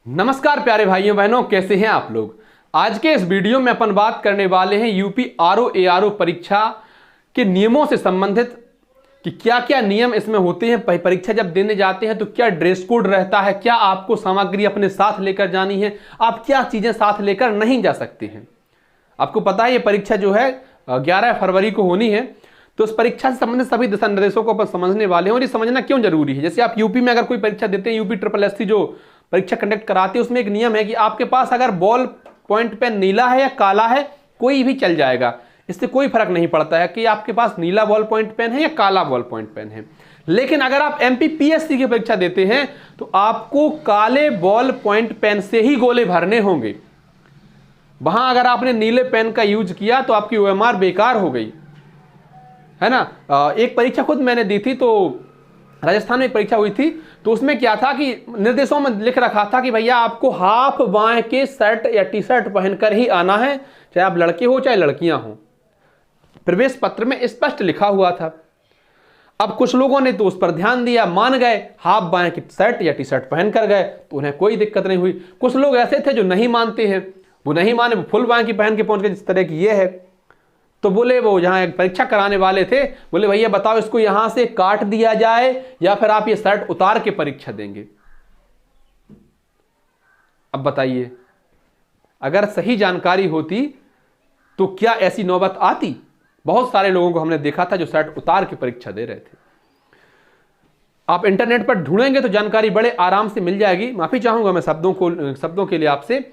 नमस्कार प्यारे भाइयों बहनों, कैसे हैं आप लोग। आज के इस वीडियो में अपन बात करने वाले हैं यूपी आरओ एआरओ परीक्षा के नियमों से संबंधित कि क्या क्या नियम इसमें होते हैं। परीक्षा जब देने जाते हैं तो क्या ड्रेस कोड रहता है, क्या आपको सामग्री अपने साथ लेकर जानी है, आप क्या चीजें साथ लेकर नहीं जा सकते हैं। आपको पता है ये परीक्षा जो है 11 फरवरी को होनी है, तो उस परीक्षा से संबंधित सभी दिशा निर्देशों को अपन समझने वाले हैं। और ये समझना क्यों जरूरी है, जैसे आप यूपी में अगर कोई परीक्षा देते हैं, यूपी SSSC जो परीक्षा कंडक्ट कराते हैं, उसमें एक नियम है कि आपके पास अगर बॉल पॉइंट पेन नीला है या काला है, कोई भी चल जाएगा, इससे कोई फर्क नहीं पड़ता है कि आपके पास नीला बॉल पॉइंट पेन है या काला बॉल पॉइंट पेन है। लेकिन अगर आप MPPSC की परीक्षा देते हैं तो आपको काले बॉल पॉइंट पेन से ही गोले भरने होंगे। वहां अगर आपने नीले पेन का यूज किया तो आपकी OMR बेकार हो गई, है ना। एक परीक्षा खुद मैंने दी थी, तो राजस्थान में एक परीक्षा हुई थी, तो उसमें क्या था कि निर्देशों में लिख रखा था कि भैया आपको हाफ बाएं के शर्ट या टी-शर्ट पहनकर ही आना है, चाहे आप लड़के हो चाहे लड़कियां हो। प्रवेश पत्र में स्पष्ट लिखा हुआ था। अब कुछ लोगों ने तो उस पर ध्यान दिया, मान गए, हाफ बाएं की शर्ट या टी-शर्ट पहन कर गए, तो उन्हें कोई दिक्कत नहीं हुई। कुछ लोग ऐसे थे जो नहीं मानते हैं, वो नहीं माने, वो फुल बाएं की पहन के पहुंच गए, जिस तरह की ये है। तो बोले, वो जहां एक परीक्षा कराने वाले थे, बोले भैया बताओ इसको यहां से काट दिया जाए या फिर आप ये शर्ट उतार के परीक्षा देंगे। अब बताइए, अगर सही जानकारी होती तो क्या ऐसी नौबत आती। बहुत सारे लोगों को हमने देखा था जो शर्ट उतार के परीक्षा दे रहे थे। आप इंटरनेट पर ढूंढेंगे तो जानकारी बड़े आराम से मिल जाएगी। माफी चाहूंगा मैं शब्दों के लिए आपसे।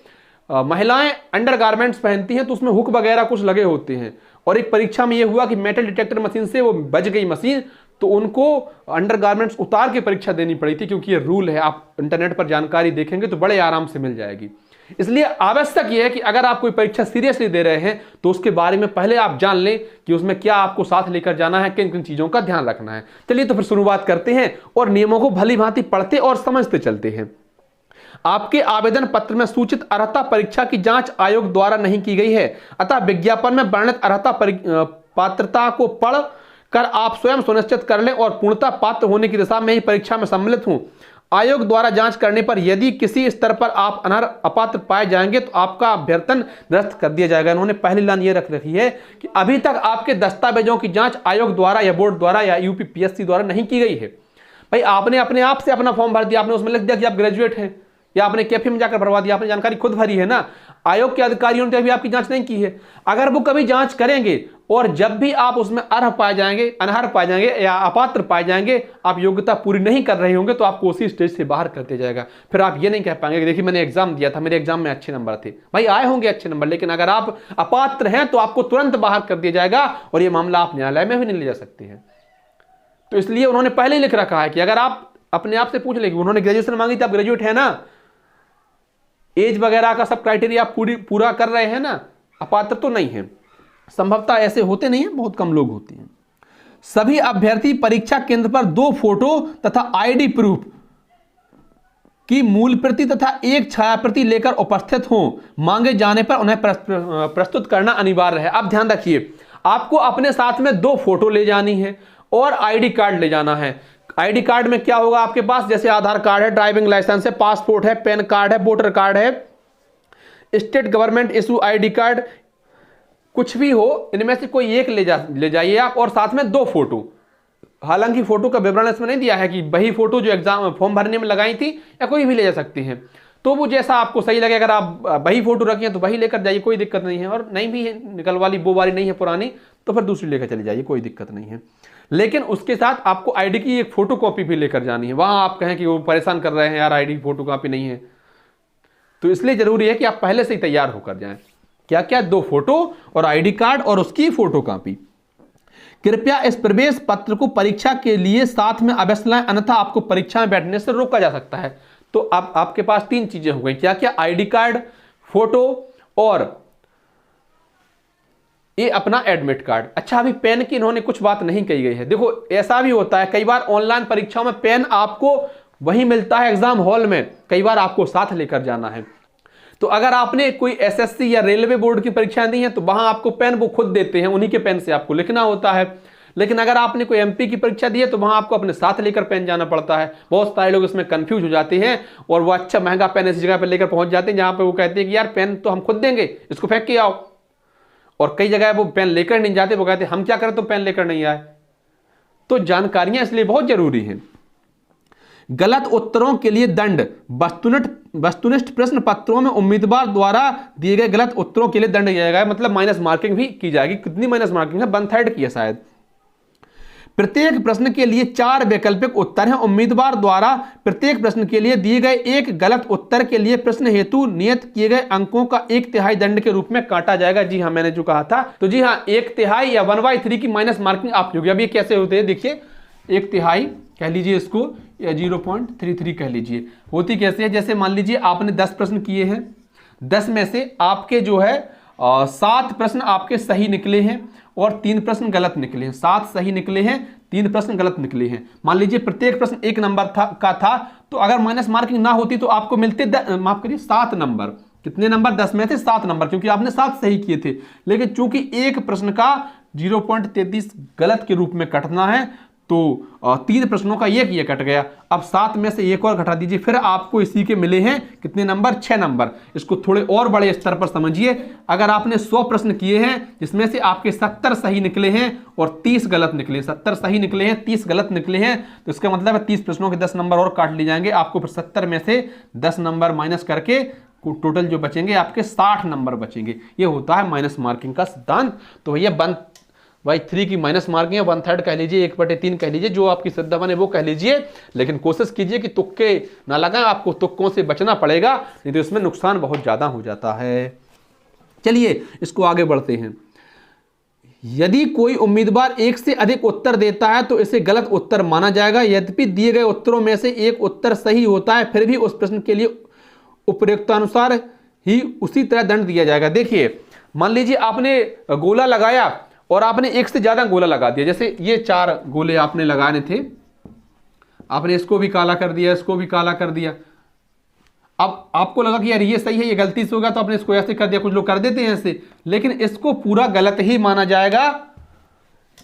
महिलाएं अंडरगारमेंट्स पहनती हैं तो उसमें हुक वगैरह कुछ लगे होते हैं, और एक परीक्षा में यह हुआ कि मेटल डिटेक्टर मशीन से वो बच गई मशीन, तो उनको अंडरगारमेंट्स उतार के परीक्षा देनी पड़ी थी, क्योंकि ये रूल है। आप इंटरनेट पर जानकारी देखेंगे तो बड़े आराम से मिल जाएगी। इसलिए आवश्यक यह है कि अगर आप कोई परीक्षा सीरियसली दे रहे हैं तो उसके बारे में पहले आप जान लें कि उसमें क्या आपको साथ लेकर जाना है, किन किन चीजों का ध्यान रखना है। चलिए तो फिर शुरुआत करते हैं और नियमों को भली भांति पढ़ते और समझते चलते हैं। आपके आवेदन पत्र में सूचित अर्हता परीक्षा की जांच आयोग द्वारा नहीं की गई है, अतः विज्ञापन में वर्णित अर्हता पात्रता को पढ़ कर आप स्वयं सुनिश्चित कर लें और पूर्णतः पात्र होने की दिशा में ही परीक्षा में सम्मिलित हूं। आयोग द्वारा जांच करने पर यदि किसी स्तर पर आप अनर्ह अपात्र पाए जाएंगे तो आपका अभ्यर्थन निरस्त कर दिया जाएगा। इन्होंने पहली लाइन ये रख रखी है कि अभी तक आपके दस्तावेजों की जांच आयोग द्वारा या बोर्ड द्वारा या UPPSC द्वारा नहीं की गई है। भाई आपने अपने आप से अपना फॉर्म भर दिया, आपने उसमें लिख दिया कि आप ग्रेजुएट हैं, या आपने कैफे में जाकर भरवा दिया, आपने जानकारी खुद भरी है ना। आयोग के अधिकारियों ने अभी आपकी जांच नहीं की है। अगर वो कभी जांच करेंगे और जब भी आप उसमें अनर्ह पाए जाएंगे या अपात्र पाए जाएंगे, आप योग्यता पूरी नहीं कर रहे होंगे, तो आपको उसी स्टेज से बाहर कर दिया जाएगा। फिर आप ये नहीं कह पाएंगे कि देखिए मैंने एग्जाम दिया था, मेरे एग्जाम में अच्छे नंबर थे। भाई आए होंगे अच्छे नंबर, लेकिन अगर आप अपात्र हैं तो आपको तुरंत बाहर कर दिया जाएगा, और यह मामला आप न्यायालय में भी नहीं ले जा सकते हैं। तो इसलिए उन्होंने पहले ही लिख रखा है कि अगर आप अपने आप से पूछ लेंगे, उन्होंने ग्रेजुएशन मांगी थी, आप ग्रेजुएट है ना, एज वगैरह का सब क्राइटेरिया पूरा कर रहे हैं ना, अपात्र तो नहीं है। संभवतः ऐसे होते नहीं है, बहुत कम लोग होते हैं। सभी अभ्यर्थी परीक्षा केंद्र पर 2 फोटो तथा ID प्रूफ की मूल प्रति तथा एक छायाप्रति लेकर उपस्थित हों। मांगे जाने पर उन्हें प्रस्तुत करना अनिवार्य है। अब ध्यान रखिए, आपको अपने साथ में 2 फोटो ले जानी है और ID कार्ड ले जाना है। ID कार्ड में क्या होगा आपके पास, जैसे आधार कार्ड है, ड्राइविंग लाइसेंस है, पासपोर्ट है, पैन कार्ड है, वोटर कार्ड है, state government issue ID card, कुछ भी हो, इनमें से कोई एक ले जाइए आप, और साथ में 2 फोटो। हालांकि फोटो का विवरण इसमें नहीं दिया है कि वही फोटो जो एग्जाम फॉर्म भरने में लगाई थी या कोई भी ले जा सकती हैं, तो वो जैसा आपको सही लगे। अगर आप वही फोटो रखिए तो वही लेकर जाइए, कोई दिक्कत नहीं है। और नहीं भी है, निकल वाली वो वाली नहीं है पुरानी, तो फिर दूसरी लेकर चली जाइए, कोई दिक्कत नहीं है। लेकिन उसके साथ आपको ID की एक फोटो कॉपी भी लेकर जानी है। वहां आप कहें कि वो परेशान कर रहे हैं यार, ID फोटो कॉपी नहीं है, तो इसलिए जरूरी है कि आप पहले से ही तैयार होकर जाएं। क्या क्या, 2 फोटो और ID कार्ड और उसकी फोटो कॉपी। कृपया इस प्रवेश पत्र को परीक्षा के लिए साथ में अवश्य लाएं, अन्यथा आपको परीक्षा में बैठने से रोका जा सकता है। तो अब आपके पास 3 चीजें हो गई, क्या क्या, ID कार्ड, फोटो और ये अपना एडमिट कार्ड। अच्छा, अभी पेन की इन्होंने कुछ बात नहीं कही गई है। देखो ऐसा भी होता है, कई बार ऑनलाइन परीक्षाओं में पेन आपको वही मिलता है एग्जाम हॉल में, कई बार आपको साथ लेकर जाना है। तो अगर आपने कोई SSC या रेलवे बोर्ड की परीक्षाएं दी हैं तो वहां आपको पेन वो खुद देते हैं, उन्हीं के पेन से आपको लिखना होता है। लेकिन अगर आपने कोई एमपी की परीक्षा दी है तो वहां आपको अपने साथ लेकर पेन जाना पड़ता है। बहुत सारे लोग इसमें कंफ्यूज हो जाते हैं और वो अच्छा महंगा पेन ऐसी जगह पर लेकर पहुंच जाते हैं जहां पर वो कहते हैं कि यार पेन तो हम खुद देंगे, इसको फेंक के आओ। और कई जगह वो पेन लेकर नहीं जाते, वो कहते हैं हम क्या करें, तो पेन लेकर नहीं आए। तो जानकारियां इसलिए बहुत जरूरी हैं। गलत उत्तरों के लिए दंड। वस्तुनिष्ठ प्रश्न पत्रों में उम्मीदवार द्वारा दिए गए गलत उत्तरों के लिए दंड दिया जाएगा, मतलब माइनस मार्किंग भी की जाएगी। कितनी माइनस मार्किंग है? 1/3 की है शायद। प्रत्येक प्रश्न के लिए 4 वैकल्पिक उत्तर हैं। उम्मीदवार द्वारा प्रत्येक प्रश्न के लिए दिए गए एक गलत उत्तर के लिए प्रश्न हेतु नियत किए गए अंकों का 1/3 दंड के रूप में काटा जाएगा। जी हाँ, मैंने जो कहा था, तो जी हाँ, 1/3 या 1/3 की माइनस मार्किंग आप होगी। अब ये कैसे होते हैं देखिए, 1/3 कह लीजिए इसको, या 0.33 कह लीजिए। होती कैसे है, जैसे मान लीजिए आपने 10 प्रश्न किए हैं, 10 में से आपके जो है 7 प्रश्न आपके सही निकले हैं और 3 प्रश्न गलत निकले हैं। 7 सही निकले हैं, 3 प्रश्न गलत निकले हैं। मान लीजिए प्रत्येक प्रश्न 1 नंबर का था, तो अगर माइनस मार्किंग ना होती तो आपको मिलते माफ करिए 7 नंबर। कितने नंबर? 10 में थे 7 नंबर, क्योंकि आपने 7 सही किए थे। लेकिन चूंकि एक प्रश्न का 0.33 गलत के रूप में कटना है, तो 3 प्रश्नों का ये कट गया। अब 7 में से एक और घटा दीजिए, फिर आपको इसी के मिले हैं कितने नंबर? 6 नंबर। इसको थोड़े और बड़े स्तर पर समझिए। अगर आपने 100 प्रश्न किए हैं जिसमें से आपके 70 सही निकले हैं और 30 गलत निकले, 70 सही निकले हैं, 30 गलत निकले हैं, तो इसका मतलब है 30 प्रश्नों के 10 नंबर और काट लिए जाएंगे। आपको फिर 70 में से 10 नंबर माइनस करके टोटल जो बचेंगे आपके 60 नंबर बचेंगे। ये होता है माइनस मार्किंग का सिद्धांत। तो भैया 1/3 की माइनस मार्किंग है, 1/3 कह लीजिए, 1/3 कह लीजिए, जो आपकी श्रद्धा बने वो कह लीजिए। लेकिन कोशिश कीजिए कि तुक्के ना लगाएं, आपको तुक्कों से बचना पड़ेगा, नहीं तो इसमें नुकसान बहुत ज्यादा हो जाता है। चलिए इसको आगे बढ़ते हैं। यदि कोई उम्मीदवार एक से अधिक उत्तर देता है तो इसे गलत उत्तर माना जाएगा। यद्यपि दिए गए उत्तरों में से एक उत्तर सही होता है, फिर भी उस प्रश्न के लिए उपयुक्तानुसार ही उसी तरह दंड दिया जाएगा। देखिए, मान लीजिए आपने गोला लगाया और आपने एक से ज्यादा गोला लगा दिया। जैसे ये 4 गोले आपने लगाने थे, आपने इसको भी काला कर दिया, इसको भी काला कर दिया। अब आपको लगा कि यार ये सही है, ये गलती से होगा, तो आपने इसको ऐसे कर दिया। कुछ लोग कर देते हैं ऐसे, लेकिन इसको पूरा गलत ही माना जाएगा।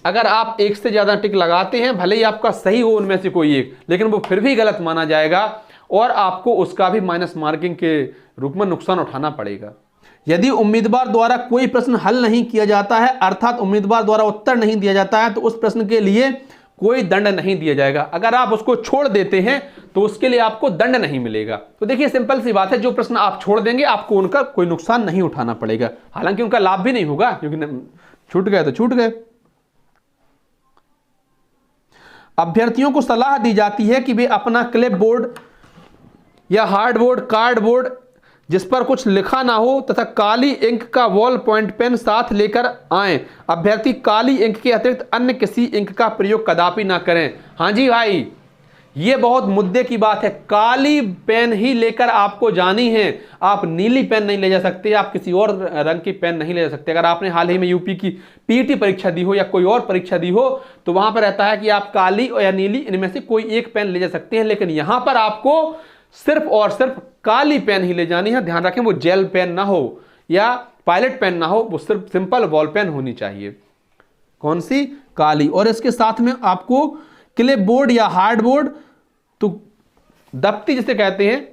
अगर आप एक से ज्यादा टिक लगाते हैं, भले ही आपका सही हो उनमें से कोई एक, लेकिन वो फिर भी गलत माना जाएगा और आपको उसका भी माइनस मार्किंग के रूप में नुकसान उठाना पड़ेगा। यदि उम्मीदवार द्वारा कोई प्रश्न हल नहीं किया जाता है, अर्थात उम्मीदवार द्वारा उत्तर नहीं दिया जाता है, तो उस प्रश्न के लिए कोई दंड नहीं दिया जाएगा। अगर आप उसको छोड़ देते हैं तो उसके लिए आपको दंड नहीं मिलेगा। तो देखिए सिंपल सी बात है, जो प्रश्न आप छोड़ देंगे आपको उनका कोई नुकसान नहीं उठाना पड़ेगा। हालांकि उनका लाभ भी नहीं होगा, क्योंकि छूट गए तो छूट गए। अभ्यर्थियों को सलाह दी जाती है कि वे अपना क्लिप बोर्ड या हार्डबोर्ड, कार्डबोर्ड जिस पर कुछ लिखा ना हो तथा काली इंक का बॉल पॉइंट पेन साथ लेकर आएं। अभ्यर्थी काली इंक के अतिरिक्त अन्य किसी इंक का प्रयोग कदापि ना करें। हाँ जी भाई, ये बहुत मुद्दे की बात है। काली पेन ही लेकर आपको जानी है। आप नीली पेन नहीं ले जा सकते, आप किसी और रंग की पेन नहीं ले जा सकते। अगर आपने हाल ही में यूपी की पीटी परीक्षा दी हो या कोई और परीक्षा दी हो, तो वहां पर रहता है कि आप काली या नीली इनमें से कोई एक पेन ले जा सकते हैं। लेकिन यहां पर आपको सिर्फ और सिर्फ काली पेन ही ले जानी है। ध्यान रखें, वो जेल पेन ना हो या पायलट पेन ना हो, वो सिर्फ सिंपल बॉल पेन होनी चाहिए। कौन सी? काली। और इसके साथ में आपको क्लिप बोर्ड या हार्ड बोर्ड, तो दफ्ती जिसे कहते हैं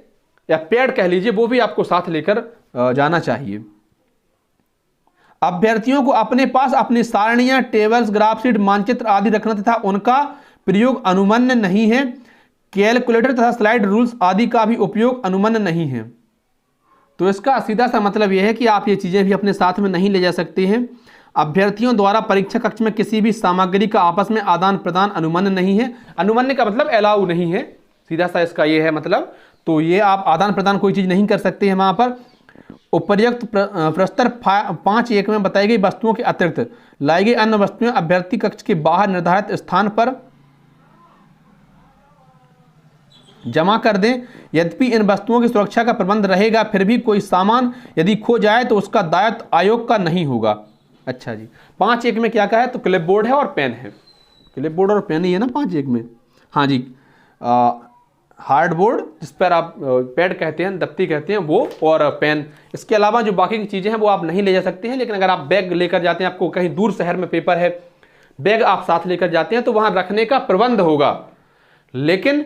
या पैड कह लीजिए, वो भी आपको साथ लेकर जाना चाहिए। अभ्यर्थियों को अपने पास अपनी सारणियां, टेबल्स, ग्राफ शीट, मानचित्र आदि रखना तथा उनका प्रयोग अनुमन्य नहीं है। कैलकुलेटर तथा स्लाइड रूल्स आदि का भी उपयोग अनुमन्य नहीं है। तो इसका सीधा सा मतलब यह है कि आप ये चीजें भी अपने साथ में नहीं ले जा सकते हैं। अभ्यर्थियों द्वारा परीक्षा कक्ष में किसी भी सामग्री का आपस में आदान प्रदान अनुमन्य नहीं है। अनुमन्य का मतलब अलाउ नहीं है, सीधा सा इसका ये है मतलब। तो ये आप आदान प्रदान कोई चीज नहीं कर सकते हैं वहां पर। उपर्युक्त प्रस्तर 5(1) में बताई गई वस्तुओं के अतिरिक्त लाई गई अन्य वस्तुएं अभ्यर्थी कक्ष के बाहर निर्धारित स्थान पर जमा कर दें। यद्यपि इन वस्तुओं की सुरक्षा का प्रबंध रहेगा, फिर भी कोई सामान यदि खो जाए तो उसका दायित्व आयोग का नहीं होगा। अच्छा जी, 5(1) में क्या कहा है? तो क्लिप बोर्ड है और पेन है। क्लिप बोर्ड और पेन ही है ना 5(1) में। हाँ जी, हार्ड बोर्ड जिस पर आप पैड कहते हैं, दफ्ती कहते हैं, वो, और पेन। इसके अलावा जो बाकी की चीज़ें हैं वो आप नहीं ले जा सकते हैं। लेकिन अगर आप बैग लेकर जाते हैं, आपको कहीं दूर शहर में पेपर है बैग आप साथ लेकर जाते हैं तो वहां रखने का प्रबंध होगा, लेकिन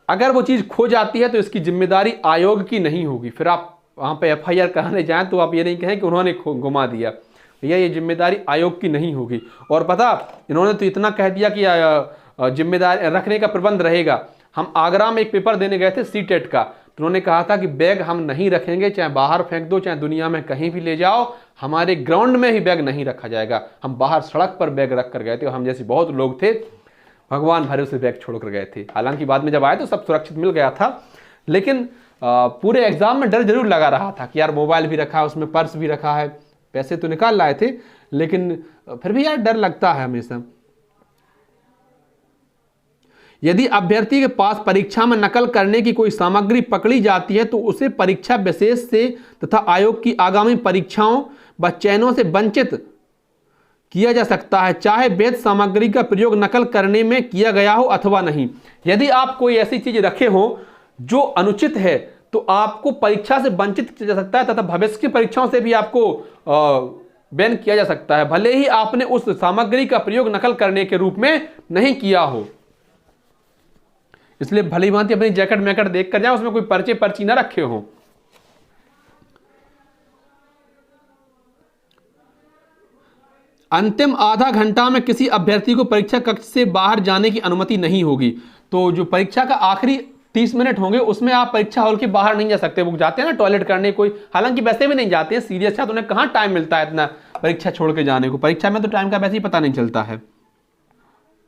अगर वो चीज़ खो जाती है तो इसकी जिम्मेदारी आयोग की नहीं होगी। फिर आप वहाँ पे FIR कराने जाएं तो आप ये नहीं कहें कि उन्होंने गुमा दिया, भैया ये जिम्मेदारी आयोग की नहीं होगी। और पता, इन्होंने तो इतना कह दिया कि जिम्मेदारी रखने का प्रबंध रहेगा। हम आगरा में एक पेपर देने गए थे CTET का, तो उन्होंने कहा था कि बैग हम नहीं रखेंगे, चाहे बाहर फेंक दो, चाहे दुनिया में कहीं भी ले जाओ, हमारे ग्राउंड में ही बैग नहीं रखा जाएगा। हम बाहर सड़क पर बैग रख कर गए थे, हम जैसे बहुत लोग थे भगवान भरोसे बैग छोड़ कर गए थे। हालांकि बाद में जब आए तो सब सुरक्षित मिल गया था, लेकिन पूरे एग्जाम में डर जरूर लगा रहा था कि यार मोबाइल भी रखा है उसमें, पर्स भी रखा है, पैसे तो निकाल लाए थे, लेकिन फिर भी यार डर लगता है हमेशा। यदि अभ्यर्थी के पास परीक्षा में नकल करने की कोई सामग्री पकड़ी जाती है तो उसे परीक्षा विशेष से तथा आयोग की आगामी परीक्षाओं व चयनों से वंचित किया जा सकता है, चाहे वैध सामग्री का प्रयोग नकल करने में किया गया हो अथवा नहीं। यदि आप कोई ऐसी चीज रखे हो जो अनुचित है तो आपको परीक्षा से वंचित किया जा सकता है तथा भविष्य की परीक्षाओं से भी आपको बैन किया जा सकता है, भले ही आपने उस सामग्री का प्रयोग नकल करने के रूप में नहीं किया हो। इसलिए भली भांति अपनी जैकेट मैकेट देख कर जाए, उसमें कोई पर्चे पर्ची ना रखे हो। अंतिम आधा घंटा में किसी अभ्यर्थी को परीक्षा कक्ष से बाहर जाने की अनुमति नहीं होगी। तो जो परीक्षा का आखिरी 30 मिनट होंगे उसमें आप परीक्षा हॉल के बाहर नहीं जा सकते। वो जाते हैं ना टॉयलेट करने, कोई हालांकि वैसे भी नहीं जाते हैं, सीरियस था तो उन्हें कहाँ टाइम मिलता है इतना परीक्षा छोड़ के जाने को। परीक्षा में तो टाइम का वैसे ही पता नहीं चलता है।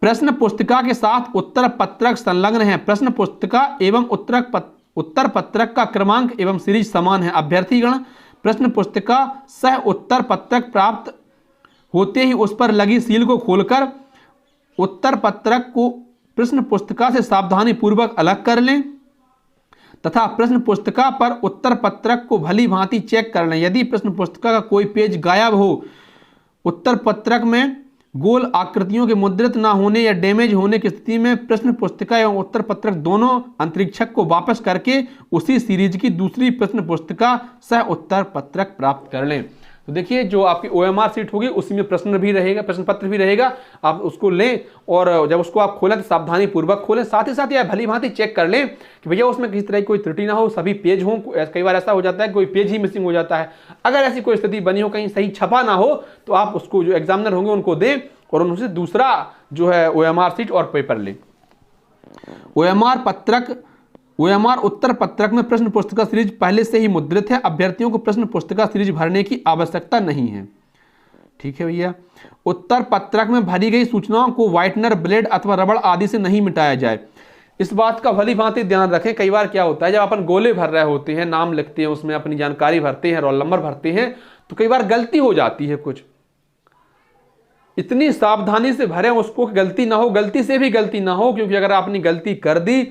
प्रश्न पुस्तिका के साथ उत्तर पत्रक संलग्न है। प्रश्न पुस्तिका एवं उत्तर पत्रक का क्रमांक एवं सीरीज समान है। अभ्यर्थीगण प्रश्न पुस्तिका सह उत्तर पत्रक प्राप्त होते ही उस पर लगी सील को खोलकर उत्तर पत्रक को प्रश्न पुस्तिका से सावधानी पूर्वक अलग कर लें तथा प्रश्न पुस्तिका पर उत्तर पत्रक को भली भांति चेक कर लें। यदि प्रश्न पुस्तिका का कोई पेज गायब हो, उत्तर पत्रक में गोल आकृतियों के मुद्रित न होने या डैमेज होने की स्थिति में प्रश्न पुस्तिका एवं उत्तर पत्रक दोनों अंतरिक्षक को वापस करके उसी सीरीज की दूसरी प्रश्न पुस्तिका सह उत्तर पत्रक प्राप्त कर लें। तो देखिए, जो आपकी OMR सीट होगी उसी में प्रश्न भी रहेगा, प्रश्न पत्र भी रहेगा, आप उसको लें और जब उसको आप खोलें तो सावधानी पूर्वक खोलें। साथ ही साथ यह भली भांति चेक कर लें कि भैया उसमें किसी तरह की कोई त्रुटि ना हो, सभी पेज हों। कई बार ऐसा हो जाता है कोई पेज ही मिसिंग हो जाता है। अगर ऐसी कोई स्थिति बनी हो, कहीं सही छपा ना हो, तो आप उसको जो एग्जामिनर होंगे उनको दें और उनसे दूसरा जो है OMR सीट और पेपर लें। OMR उत्तर पत्रक में प्रश्न पुस्तिका सीरीज पहले से ही मुद्रित है। अभ्यर्थियों को प्रश्न पुस्तिका सीरीज भरने की आवश्यकता नहीं है। ठीक है भैया। उत्तर पत्रक में भरी गई सूचनाओं को व्हाइटनर, ब्लेड अथवा रबड़ आदि से नहीं मिटाया जाए। इस बात का भली भांति ध्यान रखें। कई बार क्या होता है, जब अपन गोले भर रहे होते हैं, नाम लिखते हैं, उसमें अपनी जानकारी भरते हैं, रोल नंबर भरते हैं, तो कई बार गलती हो जाती है कुछ। इतनी सावधानी से भरें उसको कि गलती ना हो, गलती से भी गलती ना हो, क्योंकि अगर आपने गलती कर दी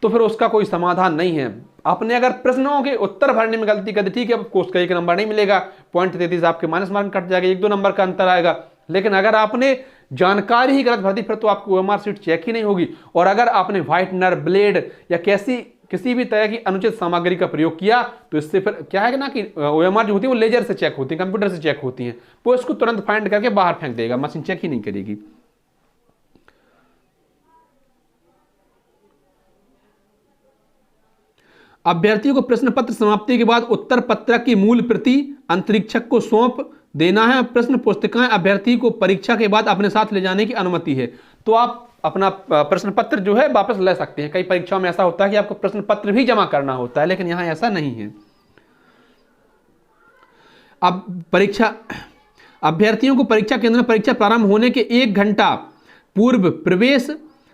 तो फिर उसका कोई समाधान नहीं है। आपने अगर प्रश्नों के उत्तर भरने में गलती कर दी, ठीक है, आपको उसका 1 नंबर नहीं मिलेगा, 0.33 आपके माइनस मार्क कट जाएगा, 1-2 नंबर का अंतर आएगा। लेकिन अगर आपने जानकारी ही गलत भर दी फिर तो आपकी OMR सीट चेक ही नहीं होगी। और अगर आपने व्हाइटनर, ब्लेड या किसी भी तरह की अनुचित सामग्री का प्रयोग किया तो इससे फिर क्या है ना कि OMR जो होती है वो लेजर से चेक होती है, कंप्यूटर से चेक होती है, वो इसको तुरंत फाइंड करके बाहर फेंक देगा, मशीन चेक ही नहीं करेगी। अभ्यर्थियों को प्रश्न पत्र समाप्ति के बाद उत्तर पत्रक की मूल प्रति अंतरिक्षक को सौंप देना है। प्रश्न पुस्तिकाएं अभ्यर्थी को परीक्षा के बाद अपने साथ ले जाने की अनुमति है। तो आप अपना प्रश्न पत्र जो है वापस ले सकते हैं। कई परीक्षाओं में ऐसा होता है कि आपको प्रश्न पत्र भी जमा करना होता है, लेकिन यहां ऐसा नहीं है। अब अभ्यर्थियों को परीक्षा केंद्र में परीक्षा प्रारंभ होने के 1 घंटा पूर्व प्रवेश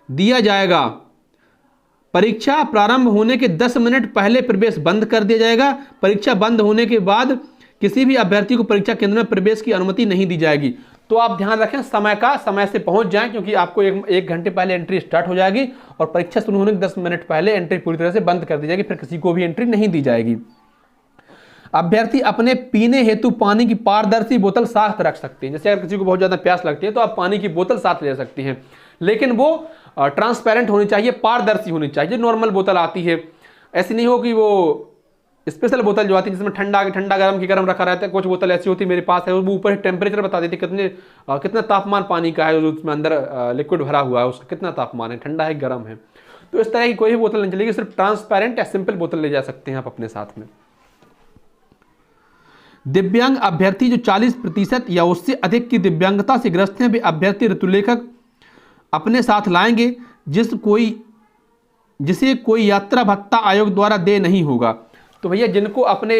दिया जाएगा। परीक्षा प्रारंभ होने के 10 मिनट पहले प्रवेश बंद कर दिया जाएगा। परीक्षा बंद होने के बाद किसी भी अभ्यर्थी को परीक्षा केंद्र में प्रवेश की अनुमति नहीं दी जाएगी। तो आप ध्यान रखें, समय से पहुंच जाएं, क्योंकि आपको 1 घंटे पहले एंट्री स्टार्ट हो जाएगी और परीक्षा शुरू होने के 10 मिनट पहले एंट्री पूरी तरह से बंद कर दी जाएगी, फिर किसी को भी एंट्री नहीं दी जाएगी। अभ्यर्थी अपने पीने हेतु पानी की पारदर्शी बोतल साथ रख सकते हैं। जैसे अगर किसी को बहुत ज्यादा प्यास लगती है तो आप पानी की बोतल साथ ले सकते हैं, लेकिन वो ट्रांसपेरेंट होनी चाहिए, पारदर्शी होनी चाहिए। नॉर्मल बोतल आती है, ऐसी नहीं हो कि वो स्पेशल बोतल जो आती है जिसमें ठंडा गर्म की गर्म रखा रहता है, कुछ बोतल ऐसी होती है मेरे पास है, वो ऊपर टेम्परेचर बता देती है कितना तापमान पानी का है, जो उसमें अंदर लिक्विड भरा हुआ है उसका कितना तापमान है, ठंडा है गर्म है। तो इस तरह की कोई भी बोतल नहीं चलेगी, सिर्फ ट्रांसपेरेंट या सिंपल बोतल ले जा सकते हैं आप अपने साथ में। दिव्यांग अभ्यर्थी जो 40% या उससे अधिक की दिव्यांगता से ग्रस्त हैं, वे अभ्यर्थी ऋतुलेखक अपने साथ लाएंगे जिसे कोई यात्रा भत्ता आयोग द्वारा दे नहीं होगा। तो भैया जिनको अपने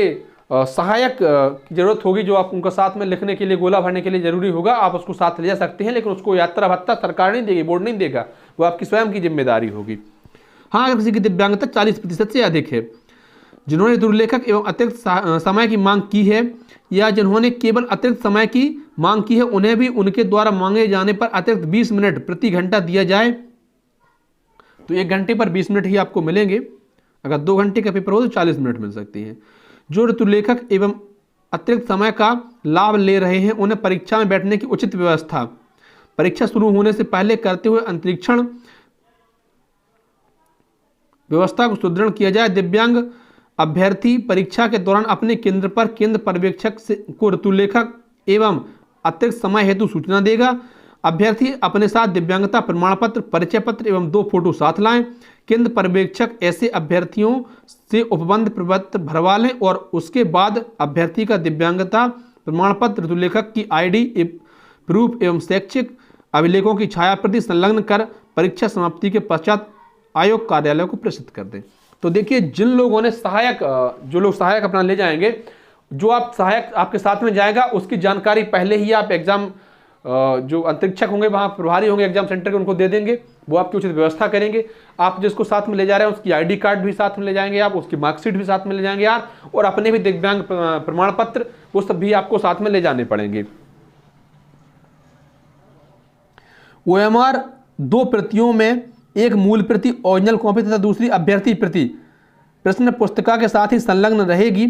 सहायक की जरूरत होगी, जो आप उनका साथ में लिखने के लिए गोला भरने के लिए जरूरी होगा, आप उसको साथ ले जा सकते हैं, लेकिन उसको यात्रा भत्ता सरकार नहीं देगी, बोर्ड नहीं देगा, वो आपकी स्वयं की जिम्मेदारी होगी। हाँ, अगर किसी की दिव्यांगता 40% से अधिक है, जिन्होंने ऋतुलेखक एवं अतिरिक्त समय की मांग की है या जिन्होंने केवल अतिरिक्त समय की मांग की है, उन्हें भी उनके द्वारा मांगे जाने पर अतिरिक्त 20 मिनट प्रति घंटा दिया जाए। तो 1 घंटे पर 20 मिनट ही आपको मिलेंगे। अगर 2 घंटे का पेपर हो तो 40 मिनट मिल सकती है। जो ऋतुलेखक एवं अतिरिक्त समय का लाभ ले रहे हैं, उन्हें परीक्षा में बैठने की उचित व्यवस्था परीक्षा शुरू होने से पहले करते हुए अंतरिक्षण व्यवस्था को सुदृढ़ किया जाए। दिव्यांग अभ्यर्थी परीक्षा के दौरान अपने केंद्र पर केंद्र पर्यवेक्षक को ऋतुलेखक एवं अतिरिक्त समय हेतु सूचना देगा। अभ्यर्थी अपने साथ दिव्यांगता प्रमाण पत्र, परिचय पत्र एवं 2 फोटो साथ लाएं। केंद्र पर्यवेक्षक ऐसे अभ्यर्थियों से उपबंध पत्र भरवा लें और उसके बाद अभ्यर्थी का दिव्यांगता प्रमाण पत्र, ऋतुलेखक की ID प्रूफ एवं शैक्षिक अभिलेखों की छायाप्रति संलग्न कर परीक्षा समाप्ति के पश्चात आयोग कार्यालय को प्रेषित कर दें। तो देखिए, जिन लोगों ने जो लोग सहायक अपना ले जाएंगे, जो आप सहायक आपके साथ में जाएगा उसकी जानकारी पहले ही आप एग्जाम जो अंतरिक्षक होंगे, वहाँ प्रभारी होंगे एग्जाम सेंटर के, उनको दे देंगे, वो आपकी उचित व्यवस्था करेंगे। आप जिसको साथ में ले जा रहे हैं उसकी ID कार्ड भी साथ में ले जाएंगे आप, उसकी मार्कशीट भी साथ में ले जाएंगे आप, और अपने भी दिव्यांग प्रमाण पत्र वो सब भी आपको साथ में ले जाने पड़ेंगे। OMR 2 प्रतियों में, एक मूल प्रति ओरिजिनल कॉपी तथा दूसरी अभ्यर्थी प्रति प्रश्न पुस्तिका के साथ ही संलग्न रहेगी।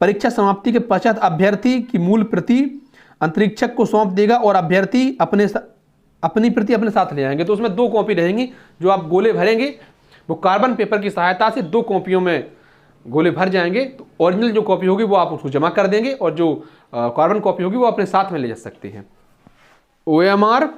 परीक्षा समाप्ति के पश्चात अभ्यर्थी की मूल प्रति अंतरिक्षक को सौंप देगा और अभ्यर्थी अपनी प्रति अपने साथ ले जाएंगे। तो उसमें 2 कॉपी रहेंगी। जो आप गोले भरेंगे वो कार्बन पेपर की सहायता से 2 कॉपियों में गोले भर जाएंगे। तो ओरिजिनल जो कॉपी होगी वो आप उसको जमा कर देंगे और जो कार्बन कॉपी होगी वो अपने साथ में ले जा सकते हैं। OMR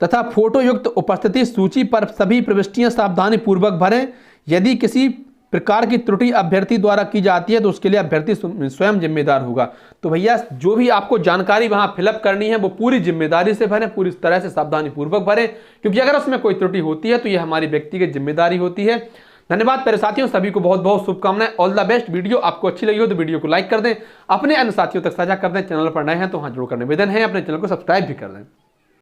तथा फोटो युक्त उपस्थिति सूची पर सभी प्रविष्टियां सावधानी पूर्वक भरें। यदि किसी प्रकार की त्रुटि अभ्यर्थी द्वारा की जाती है तो उसके लिए अभ्यर्थी स्वयं जिम्मेदार होगा। तो भैया जो भी आपको जानकारी वहां फिलअप करनी है वो पूरी जिम्मेदारी से भरें, पूरी तरह से सावधानी पूर्वक भरें, क्योंकि अगर उसमें कोई त्रुटि होती है तो यह हमारी व्यक्तिगत जिम्मेदारी होती है। धन्यवाद मेरे साथियों, सभी को बहुत बहुत शुभकामनाएं। All the best. वीडियो आपको अच्छी लगी हो तो वीडियो को लाइक कर दें, अपने अन्य साथियों तक साझा कर दें। चैनल पर नए हैं तो हाथ जोड़कर निवेदन है अपने चैनल को सब्सक्राइब भी कर दें।